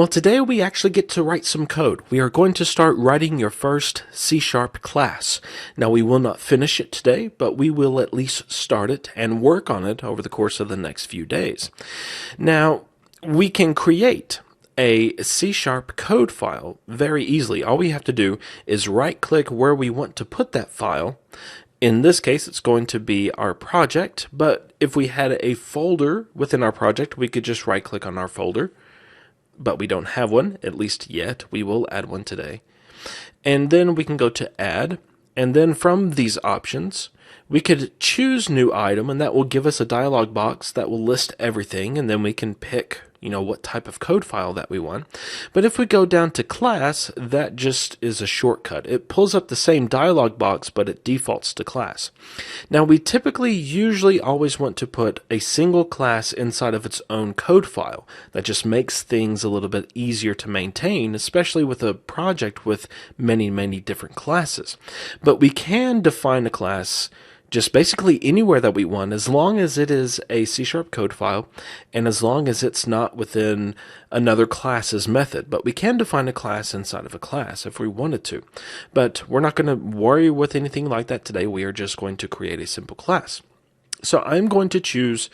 Well, today we actually get to write some code. We are going to start writing your first C# class. Now, we will not finish it today, but we will at least start it and work on it over the course of the next few days. Now, we can create a C# code file very easily. All we have to do is right-click where we want to put that file. In this case, it's going to be our project, but if we had a folder within our project, we could just right-click on our folder. But we don't have one, at least yet. We will add one today. And then we can go to Add, and then from these options, we could choose New Item, and that will give us a dialog box that will list everything, and then we can pick what type of code file that we want. But if we go down to class, that just is a shortcut. It pulls up the same dialog box, but it defaults to class. Now, we usually always want to put a single class inside of its own code file. That just makes things a little bit easier to maintain, especially with a project with many, many different classes. But we can define a class just basically anywhere that we want, as long as it is a C# code file, and as long as it's not within another class's method. But we can define a class inside of a class if we wanted to. But we're not going to worry with anything like that today. We are just going to create a simple class. So I'm going to choose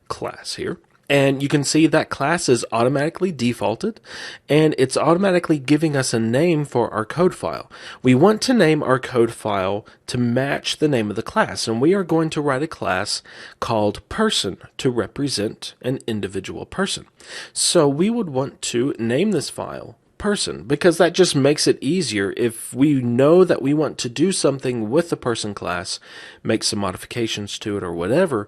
class here. And you can see that class is automatically defaulted, and it's automatically giving us a name for our code file. We want to name our code file to match the name of the class, and we are going to write a class called person to represent an individual person. So we would want to name this file person, because that just makes it easier if we know that we want to do something with the person class, make some modifications to it or whatever.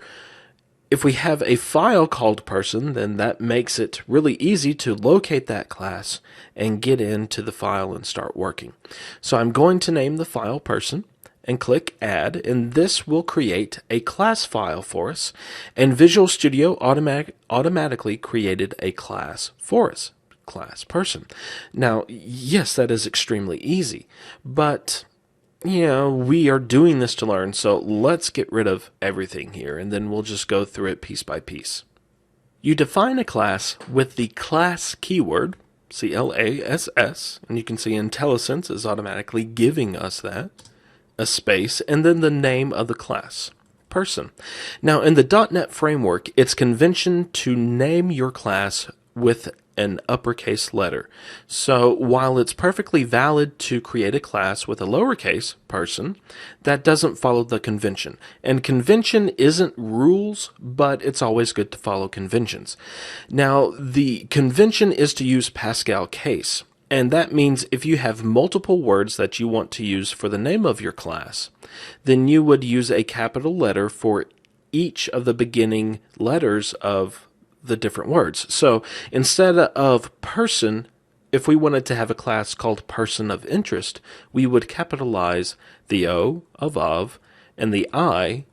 If we have a file called person, then that makes it really easy to locate that class and get into the file and start working. So I'm going to name the file person and click Add, and this will create a class file for us. And Visual Studio automatically created a class for us, class person. Now, yes, that is extremely easy, but we are doing this to learn, so let's get rid of everything here, and then we'll just go through it piece by piece. You define a class with the class keyword, CLASS, and you can see IntelliSense is automatically giving us that, a space, and then the name of the class, person. Now, in the .NET framework, it's convention to name your class with an uppercase letter. So while it's perfectly valid to create a class with a lowercase person, that doesn't follow the convention. And convention isn't rules, but it's always good to follow conventions. Now, the convention is to use Pascal case. And that means if you have multiple words that you want to use for the name of your class, then you would use a capital letter for each of the beginning letters of the different words. So instead of person, if we wanted to have a class called person of interest, we would capitalize the O of and the I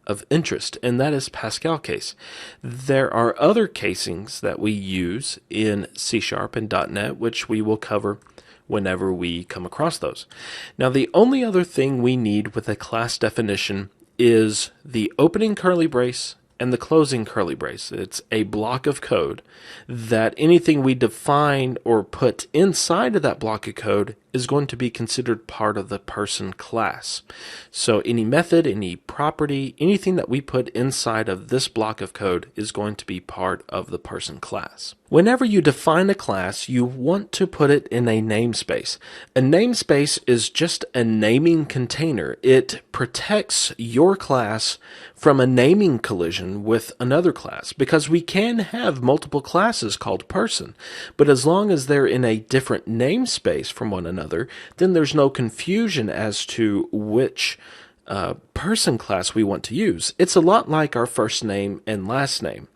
of interest, and that is Pascal case. There are other casings that we use in C# and .NET, which we will cover whenever we come across those. Now, the only other thing we need with a class definition is the opening curly brace and the closing curly brace. It's a block of code that anything we define or put inside of that block of code is going to be considered part of the person class. So any method, any property, anything that we put inside of this block of code is going to be part of the person class. Whenever you define a class, you want to put it in a namespace. A namespace is just a naming container. It protects your class from a naming collision with another class, because we can have multiple classes called person, but as long as they're in a different namespace from one another, then there's no confusion as to which person class we want to use. It's a lot like our first name and last name.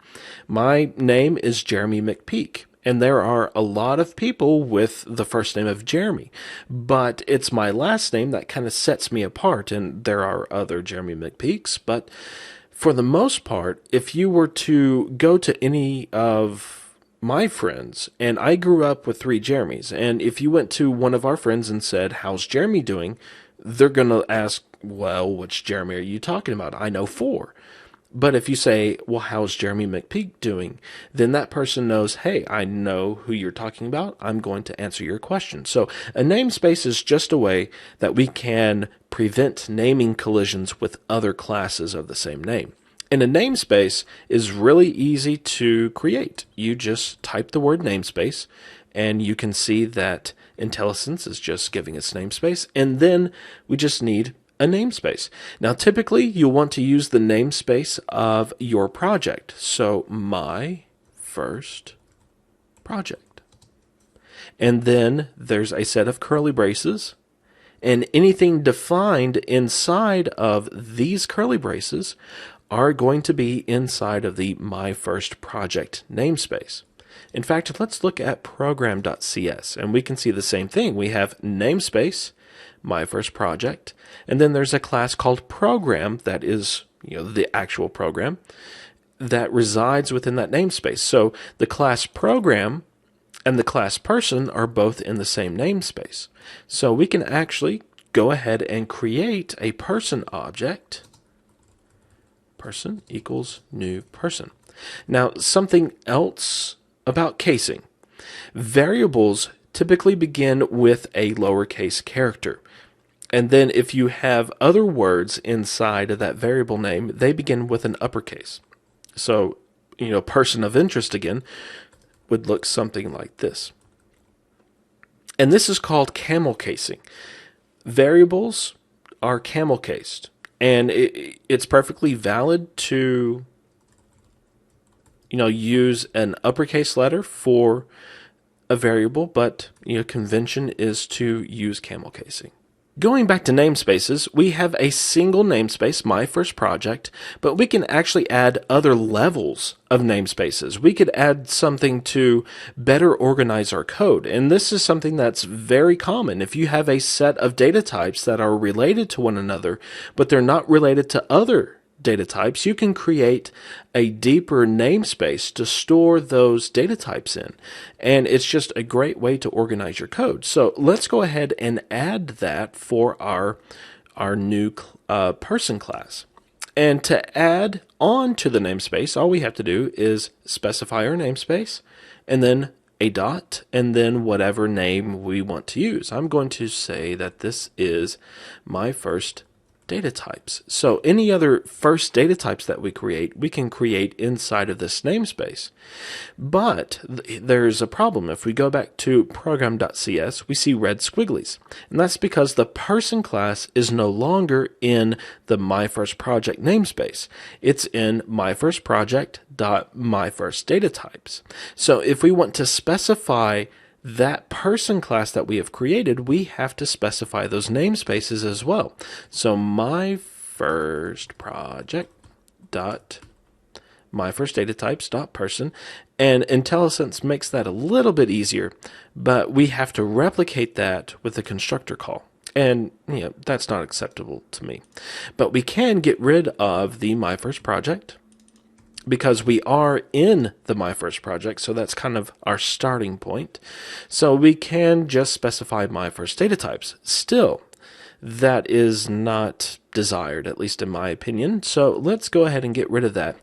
My name is Jeremy McPeak, and there are a lot of people with the first name of Jeremy, but it's my last name that kind of sets me apart, and there are other Jeremy McPeaks, but for the most part, if you were to go to any of my friends, and I grew up with 3 Jeremys, and if you went to one of our friends and said, "How's Jeremy doing?" they're going to ask, "Well, which Jeremy are you talking about? I know 4. But if you say, well, how's Jeremy McPeak doing? Then that person knows, hey, I know who you're talking about. I'm going to answer your question. So a namespace is just a way that we can prevent naming collisions with other classes of the same name. And a namespace is really easy to create. You just type the word namespace, and you can see that IntelliSense is just giving us namespace. And then we just need a namespace. Now, typically, you'll want to use the namespace of your project. So, my first project. And then there's a set of curly braces. And anything defined inside of these curly braces are going to be inside of the My First Project namespace. In fact, let's look at program.cs, and we can see the same thing. We have namespace, My First Project, and then there's a class called program that is, the actual program that resides within that namespace. So the class program and the class person are both in the same namespace. So we can actually go ahead and create a person object. Person equals new person. Now, something else about casing. Variables typically begin with a lowercase character. And then if you have other words inside of that variable name, they begin with an uppercase. So, person of interest again would look something like this. And this is called camel casing. Variables are camel cased. And it's perfectly valid to use an uppercase letter for a variable, but convention is to use camel casing. Going back to namespaces, we have a single namespace, My First Project, but we can actually add other levels of namespaces. We could add something to better organize our code, and this is something that's very common. If you have a set of data types that are related to one another, but they're not related to other data types, you can create a deeper namespace to store those data types in. And it's just a great way to organize your code. So let's go ahead and add that for our new person class. And to add on to the namespace, all we have to do is specify our namespace and then a dot and then whatever name we want to use. I'm going to say that this is my first data types. So any other first data types that we can create inside of this namespace. But there's a problem. If we go back to program.cs, we see red squigglies. And that's because the person class is no longer in the My First Project namespace. It's in My First Project.MyFirstDataTypes. So if we want to specify that person class that we have created, we have to specify those namespaces as well. So My First Project dot My First Data Types dot person, and IntelliSense makes that a little bit easier, but we have to replicate that with a constructor call. And that's not acceptable to me. But we can get rid of the My First Project because we are in the My First Project, so that's kind of our starting point. So we can just specify My First Data Types. Still, that is not desired, at least in my opinion. So let's go ahead and get rid of that.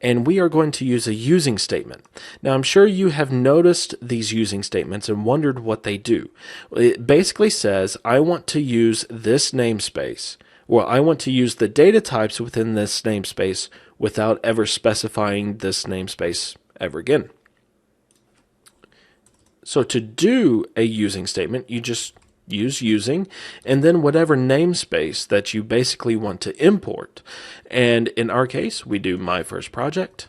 And we are going to use a using statement. Now, I'm sure you have noticed these using statements and wondered what they do. It basically says, I want to use this namespace. Well, I want to use the data types within this namespace without ever specifying this namespace ever again. So to do a using statement, you just use using and then whatever namespace that you basically want to import. And in our case, we do My First Project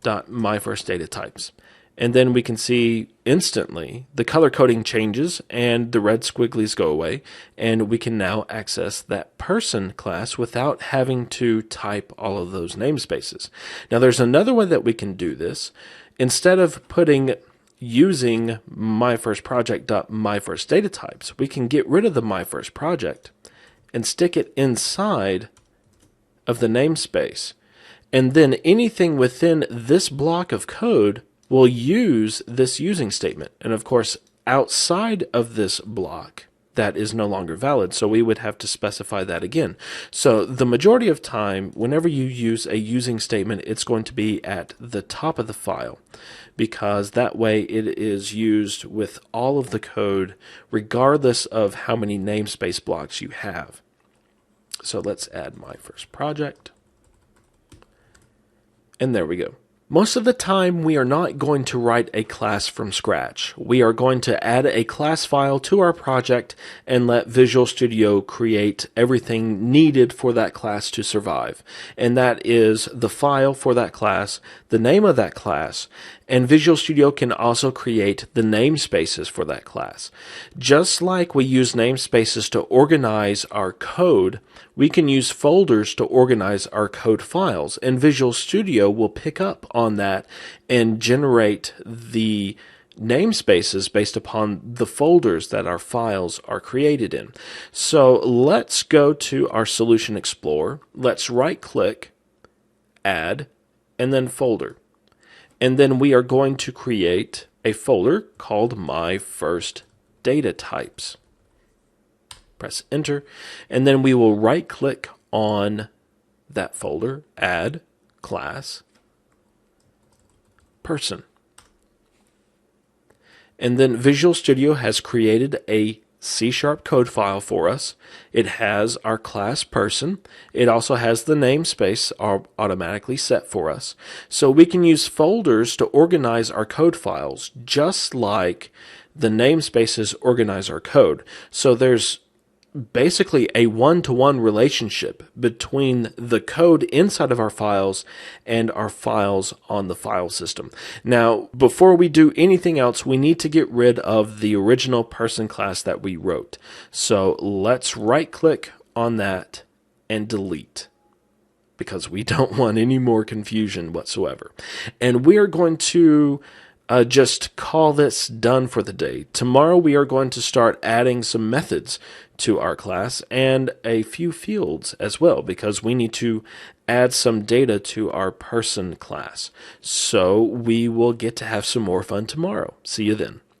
dot My First Data Types. And then we can see instantly the color coding changes and the red squigglies go away, and we can now access that person class without having to type all of those namespaces. Now there's another way that we can do this. Instead of putting using My First Project dot My First Data Types, we can get rid of the My First Project and stick it inside of the namespace. And then anything within this block of code will use this using statement. And of course, outside of this block, that is no longer valid. So we would have to specify that again. So the majority of time, whenever you use a using statement, it's going to be at the top of the file, because that way it is used with all of the code regardless of how many namespace blocks you have. So let's add my first project. And there we go. Most of the time, we are not going to write a class from scratch. We are going to add a class file to our project and let Visual Studio create everything needed for that class to survive. And that is the file for that class, the name of that class, and Visual Studio can also create the namespaces for that class. Just like we use namespaces to organize our code, we can use folders to organize our code files, and Visual Studio will pick up on that and generate the namespaces based upon the folders that our files are created in. So let's go to our Solution Explorer. Let's right-click, Add, and then Folder. And then we are going to create a folder called My First Data Types. Press Enter, and then we will right-click on that folder, Add, Class, Person. And then Visual Studio has created a C# code file for us. It has our class person. It also has the namespace automatically set for us. So we can use folders to organize our code files just like the namespaces organize our code. So there's basically a one-to-one relationship between the code inside of our files and our files on the file system. Now, before we do anything else, we need to get rid of the original person class that we wrote. So let's right-click on that and delete, because we don't want any more confusion whatsoever. And we are going to just call this done for the day. Tomorrow we are going to start adding some methods to our class and a few fields as well, because we need to add some data to our person class. So we will get to have some more fun tomorrow. See you then.